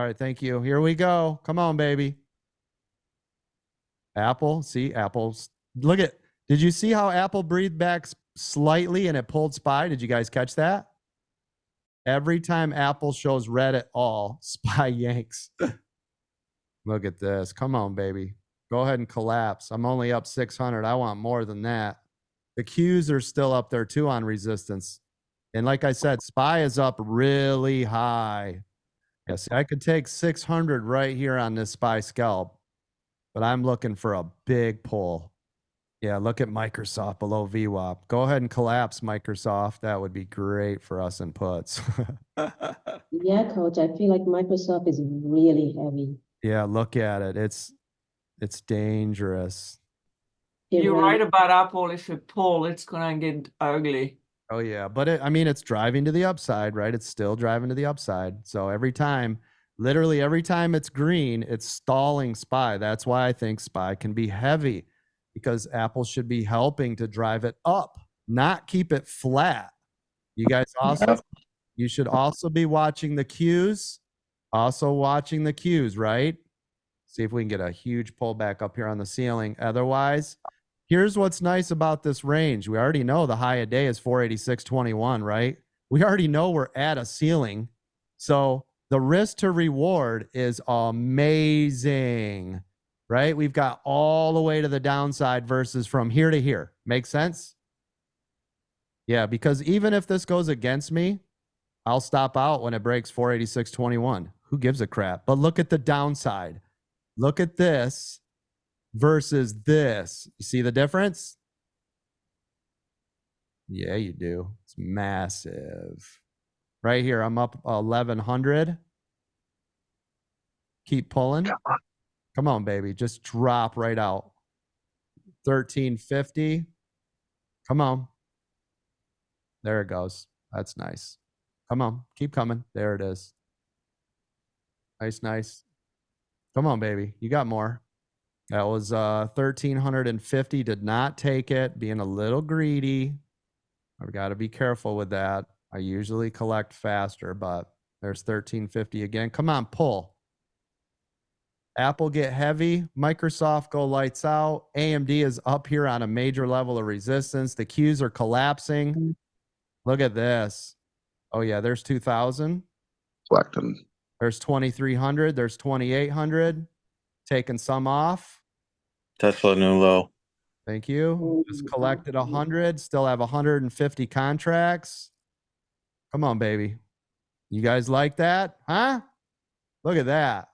right, thank you. Here we go. Come on, baby. Apple, see, apples. Look at, did you see how Apple breathed back slightly and it pulled SPY? Did you guys catch that? Every time Apple shows red at all, SPY yanks. Look at this. Come on, baby. Go ahead and collapse. I'm only up 600. I want more than that. The Qs are still up there too on resistance. And like I said, SPY is up really high. Yes, I could take 600 right here on this SPY scalp, but I'm looking for a big pull. Yeah, look at Microsoft below VWAP. Go ahead and collapse Microsoft. That would be great for us in puts. Yeah, coach, I feel like Microsoft is really heavy. Yeah, look at it. It's dangerous. You're right about Apple. If it pull, it's gonna get ugly. Oh yeah, but I mean, it's driving to the upside, right? It's still driving to the upside. So every time, literally every time it's green, it's stalling SPY. That's why I think SPY can be heavy, because Apple should be helping to drive it up, not keep it flat. You guys also, you should also be watching the Qs. Also watching the Qs, right? See if we can get a huge pullback up here on the ceiling. Otherwise, here's what's nice about this range. We already know the high of day is 486.21, right? We already know we're at a ceiling. So the risk to reward is amazing, right? We've got all the way to the downside versus from here to here. Make sense? Yeah, because even if this goes against me, I'll stop out when it breaks 486.21. Who gives a crap? But look at the downside. Look at this versus this. You see the difference? Yeah, you do. It's massive. Right here, I'm up 1,100. Keep pulling. Come on, baby. Just drop right out. 1,350. Come on. There it goes. That's nice. Come on. Keep coming. There it is. Nice, nice. Come on, baby. You got more. That was 1,350. Did not take it. Being a little greedy. I've got to be careful with that. I usually collect faster, but there's 1,350 again. Come on, pull. Apple get heavy. Microsoft go lights out. AMD is up here on a major level of resistance. The Qs are collapsing. Look at this. Oh, yeah, there's 2,000. Collecting. There's 2,300. There's 2,800. Taking some off. Tesla new low. Thank you. Just collected 100. Still have 150 contracts. Come on, baby. You guys like that? Huh? Look at that.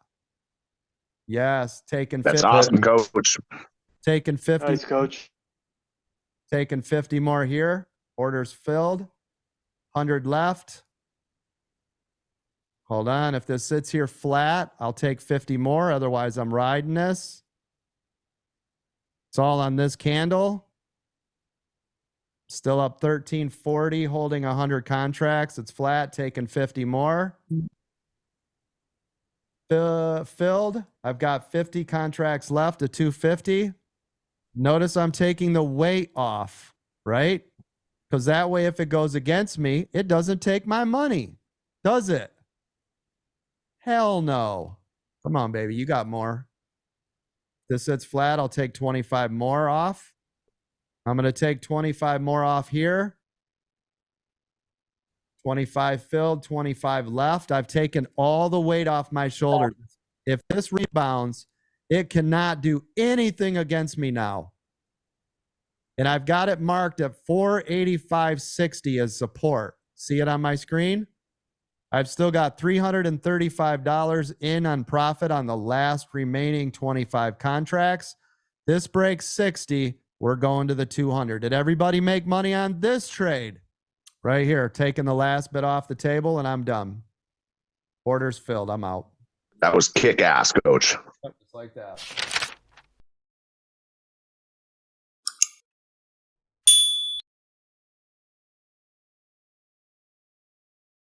Yes, taking 50. That's awesome, coach. Taking 50. Nice, coach. Taking 50 more here. Orders filled. 100 left. Hold on. If this sits here flat, I'll take 50 more. Otherwise, I'm riding this. It's all on this candle. Still up 1,340, holding 100 contracts. It's flat, taking 50 more. Filled. I've got 50 contracts left at 250. Notice I'm taking the weight off, right? Because that way, if it goes against me, it doesn't take my money, does it? Hell no. Come on, baby. You got more. This sits flat. I'll take 25 more off. I'm going to take 25 more off here. 25 filled, 25 left. I've taken all the weight off my shoulders. If this rebounds, it cannot do anything against me now. And I've got it marked at 485.60 as support. See it on my screen? I've still got $335 in on profit on the last remaining 25 contracts. This breaks 60. We're going to the 200. Did everybody make money on this trade? Right here, taking the last bit off the table, and I'm done. Orders filled. I'm out. That was kick-ass, coach. Just like that.